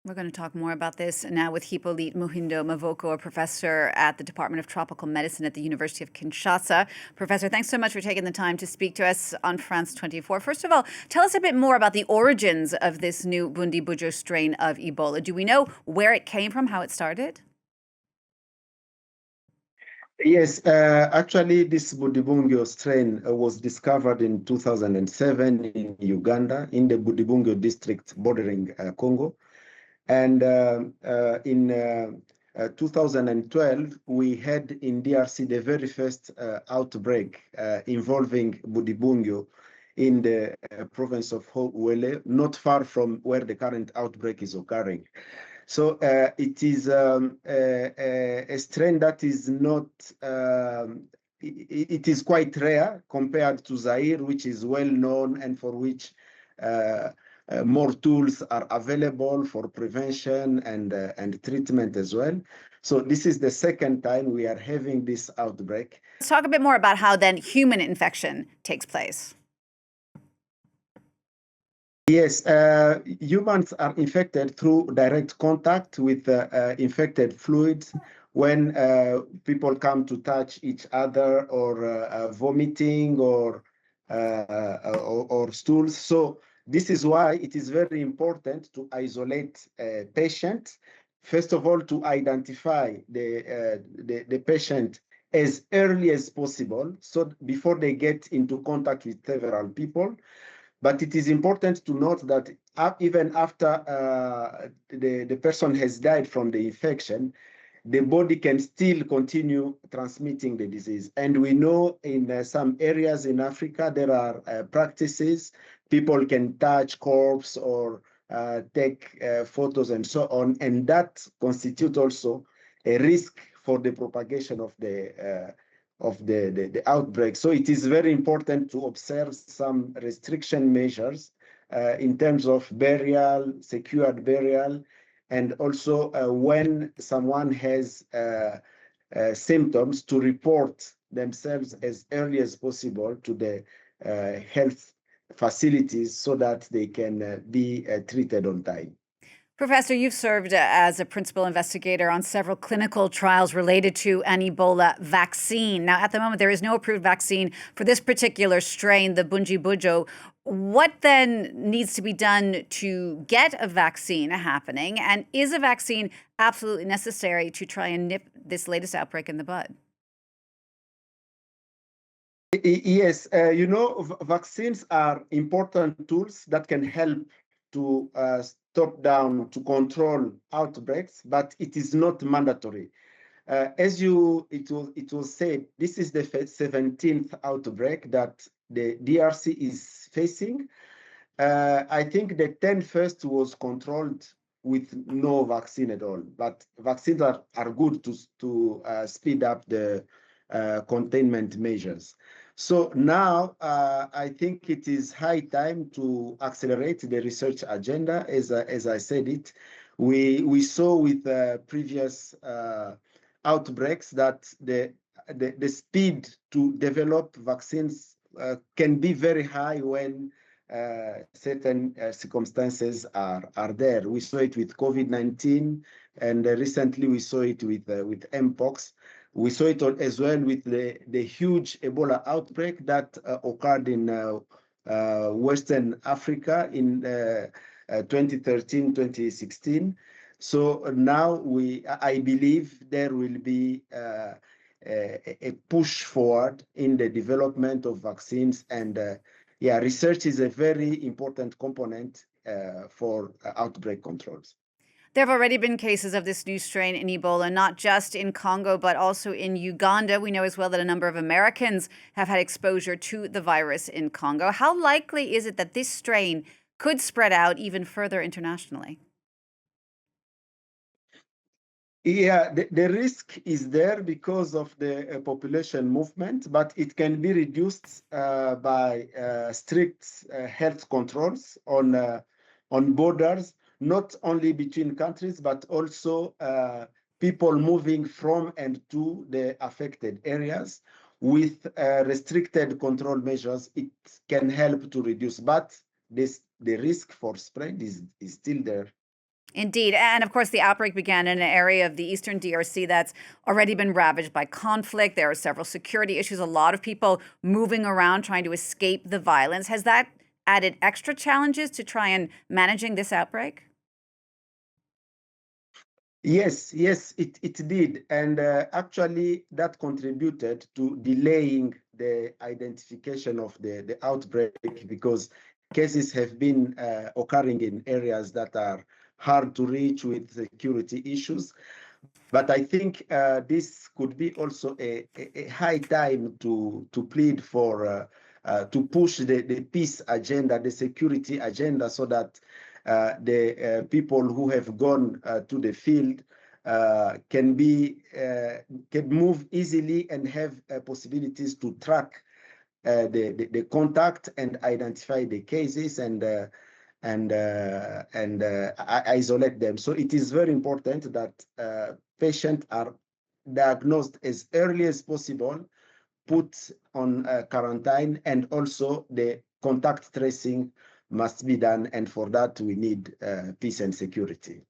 We're going to talk more about this now with Hypolite Muhindo Mavoko, a professor at the Department of Tropical Medicine at the University of Kinshasa. Professor, thanks so much for taking the time to speak to us on France 24. First of all, tell us a bit more about the origins of this new Bundibugyo strain of Ebola. Do we know where it came from, how it started? Yes, actually, this Bundibugyo strain was discovered in 2007 in Uganda, in the Bundibugyo district bordering Congo. And in 2012, we had in DRC the very first outbreak involving Bundibugyo in the province of Huele, not far from where the current outbreak is occurring. So it is a strain that is not, it is quite rare compared to Zaire, which is well known and for which more tools are available for prevention and treatment as well. So this is the second time we are having this outbreak. Let's talk a bit more about how then human infection takes place. Yes, humans are infected through direct contact with infected fluids when people come to touch each other or vomiting or stools. So this is why it is very important to isolate a patient. First of all, to identify the patient as early as possible, so before they get into contact with several people. But it is important to note that even after the person has died from the infection, the body can still continue transmitting the disease. And we know in some areas in Africa, there are practices. People can touch corpse or take photos and so on. And that constitutes also a risk for the propagation of the outbreak. So it is very important to observe some restriction measures in terms of burial, secured burial, and also when someone has symptoms, to report themselves as early as possible to the health facilities so that they can be treated on time. Professor, you've served as a principal investigator on several clinical trials related to an Ebola vaccine. Now, at the moment, there is no approved vaccine for this particular strain, the Bundibugyo. What then needs to be done to get a vaccine happening? And is a vaccine absolutely necessary to try and nip this latest outbreak in the bud? Yes, vaccines are important tools that can help to stop down, to control outbreaks, but it is not mandatory. As it was said, this is the 17th outbreak that the DRC is facing. I think the 10 first was controlled with no vaccine at all, but vaccines are good to speed up the containment measures. So now I think it is high time to accelerate the research agenda. As I said it, we saw with previous outbreaks that the speed to develop vaccines can be very high when certain circumstances are there. We saw it with COVID-19, and recently we saw it with Mpox. We saw it as well with the huge Ebola outbreak that occurred in Western Africa in 2013, 2016. So now I believe there will be a push forward in the development of vaccines, and research is a very important component for outbreak controls. There have already been cases of this new strain in Ebola, not just in Congo, but also in Uganda. We know as well that a number of Americans have had exposure to the virus in Congo. How likely is it that this strain could spread out even further internationally? Yeah, the risk is there because of the population movement, but it can be reduced by strict health controls on borders, not only between countries, but also people moving from and to the affected areas. With restricted control measures, it can help to reduce, but the risk for spread is still there. Indeed. And of course, the outbreak began in an area of the eastern DRC that's already been ravaged by conflict. There are several security issues, a lot of people moving around trying to escape the violence. Has that added extra challenges to try and managing this outbreak? Yes, it did. And actually, that contributed to delaying the identification of the outbreak because cases have been occurring in areas that are hard to reach with security issues. But I think this could be also a high time to plead for, to push the peace agenda, the security agenda, so that the people who have gone to the field can move easily and have possibilities to track the contact and identify the cases and isolate them. So it is very important that patients are diagnosed as early as possible, put on quarantine, and also the contact tracing must be done. And for that, we need peace and security.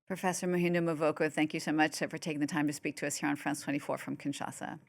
Professor Muhindo Mavoko, thank you so much for taking the time to speak to us here on France 24 from Kinshasa.